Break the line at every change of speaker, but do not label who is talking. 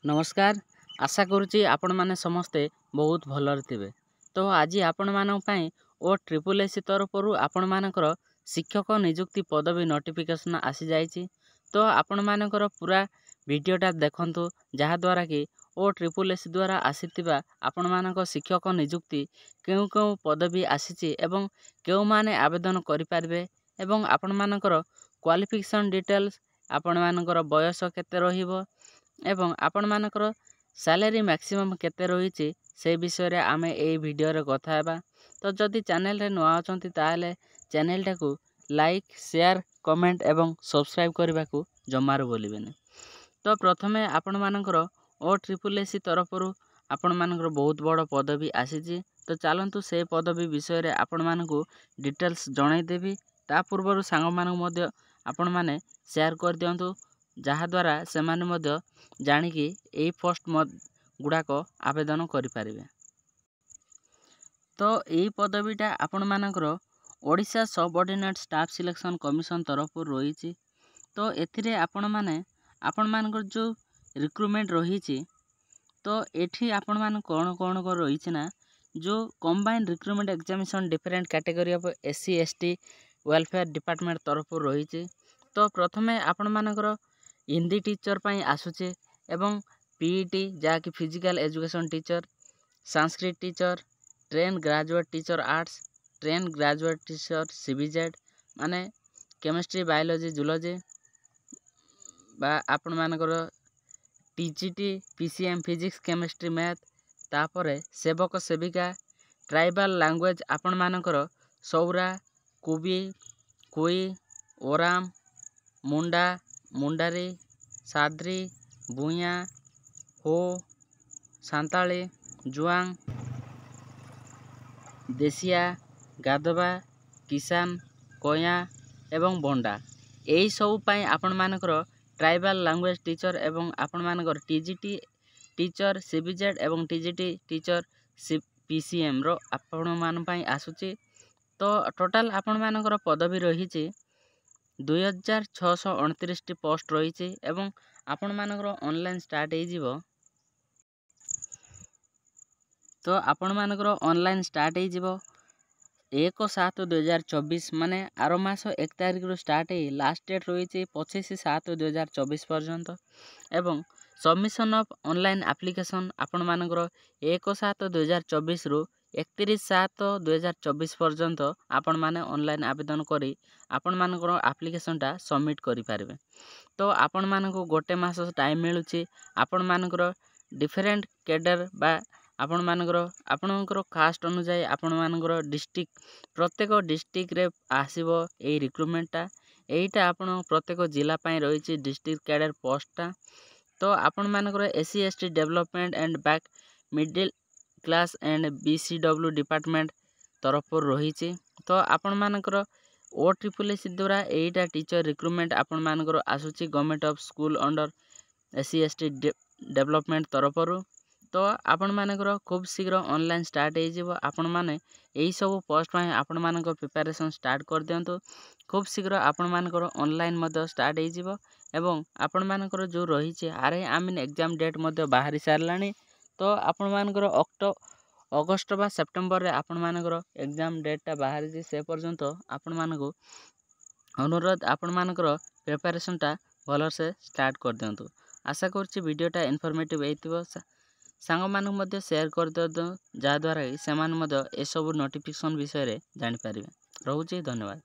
नमस्कार। आशा करुच्ची आपण माने समस्ते बहुत भलर थिबे। तो आज आपण मानक पई ओ ट्रिपल एससी तरफरु आपण मानकर शिक्षक नियुक्ति पदवी नोटिफिकेशन आसी जाइछि। तो आपण मानकर पूरा वीडियोटा देखंतु जहा द्वारा कि ओ ट्रिपल एससी द्वारा आसीतिबा आपण मानक शिक्षक नियुक्ति केउ केउ पदवी आसीछि एवं केउ माने आवेदन करि पारबे एवं आपण मानकर क्वालिफिकेशन डिटेल्स आपण मानकर बयस केते रहिबो एवं आपण मानकर सैलरी मैक्सिमम केते रहिछि से विषय रे आमे ए वीडियो रे कथा हेबा। तो जदि चैनल रे नुआ अछंती ताले चैनल टाकू लाइक शेयर कमेंट एवं सब्सक्राइब करबा को जमारो बोलिबेनी। तो प्रथमे आपण मानकर ओ ट्रिपल एससी तरफरु आपण मानकर बहुत बड़ पदवी आसीछि। तो चलंतु से पदवी विषय रे आपण मानकू डिटेल्स जणाई देबी। ता पूर्वरु सांग मानक मध्य आपण माने शेयर कर दियंतु जहा द्वारा से माने मध्य जानि कि एई पोस्ट गुड़ाक आवेदन करि पारिबे। तो एई पदवीटा आपण मानकर Odisha subordinate staff selection commission तरफ रहिछि। तो एथिरे आपण मानकर जो रिक्रूटमेंट रहिछि तो एठी आपण मान कोन कोन को रहिछि ना जो combined recruitment examination different category of SC ST welfare department तरफ रहिछि। तो प्रथमे आपण मानकर हिंदी टीचर पई आसुचे एवं पीईटी जा कि physical education teacher, Sanskrit teacher, train graduate teacher arts, train graduate teacher CBZ माने केमिस्ट्री बायोलॉजी जूलॉजी बा आपण मानकर TGT PCM physics chemistry math तापरे सेवक सेविका ट्राइबल लैंग्वेज आपण मानकर सौरा कुबी कुई ओराम मुंडा मुंडारी साद्री बुया हो सांताली जुआंग देसिया गादबा किसान कोया एवं बंडा एई सब पई आपण मानकर ट्राइबल लैंग्वेज टीचर एवं आपण मानकर टीजीटी टीचर सीबीजेड एवं टीजीटी टीचर पीसीएम रो आपण मान पई आसुची। तो टोटल आपण मानकर पदवी रहिछि 2629 टी पोस्ट रहिछि एवं आपण मानकर ऑनलाइन स्टार्ट हे जिवो। तो आपण मानकर ऑनलाइन स्टार्ट हे जिवो 1/7/2024 माने आरो मास 1 तारिख रो स्टार्ट हे लास्ट डेट रहिछि 25/7/2024 पर्यंत एवं सबमिशन ऑफ ऑनलाइन एप्लीकेशन आपण मानकर 1/7/2024 रु 31/7/2024 पर्यंत आपण माने ऑनलाइन आवेदन करी आपण मानकर एप्लीकेशन टा सबमिट करि पारबे। तो आपण मानको गोटे मास टाइम मिलुछि आपण मानकर डिफरेंट कैडर बा आपण मानकर कास्ट अनुसार आपण मानकर डिस्ट्रिक्ट प्रत्येक डिस्ट्रिक्ट रे आसीबो ए रिक्रूटमेंट टा एईटा आपण प्रत्येक जिला पई रहिछि डिस्ट्रिक्ट कैडर पोस्ट टा। तो आपण मानकर SC ST development and back middle class and BCW department तरफ रहिछि। तो आपण मानकर ओ ट्रिपल एससी द्वारा एईटा टीचर रिक्रूटमेंट आपण मानकर आसुछि government of school under SC ST development तरफ रु। तो आपण मानकर खूब शीघ्र ऑनलाइन स्टार्ट हे जिवो। आपण माने एई सब पोस्ट पई आपण मानकर प्रिपरेशन स्टार्ट कर दियंतु खूब शीघ्र आपण मानकर ऑनलाइन मध्य स्टार्ट हे जिवो एवं आपण मानकर जो रहिछि आरए आमिन एग्जाम डेट मध्य बाहरी सारलानी। तो आपण मानकर अगस्त बा सेप्टेम्बर रे आपण मानकर एग्जाम डेट टा बाहरी जे से पर्यंत आपण मानको अनुरोध आपण मानकर प्रिपरेशन टा भलो से स्टार्ट कर दियंतु। आशा करछि वीडियोटा इन्फॉर्मेटिव हेतिबो सांग मानक मध्य शेयर कर दियंतु जा द्वारा से मान मध्य ए सब नोटिफिकेशन विषय रे जानि पारिबे। रहउछि धन्यवाद।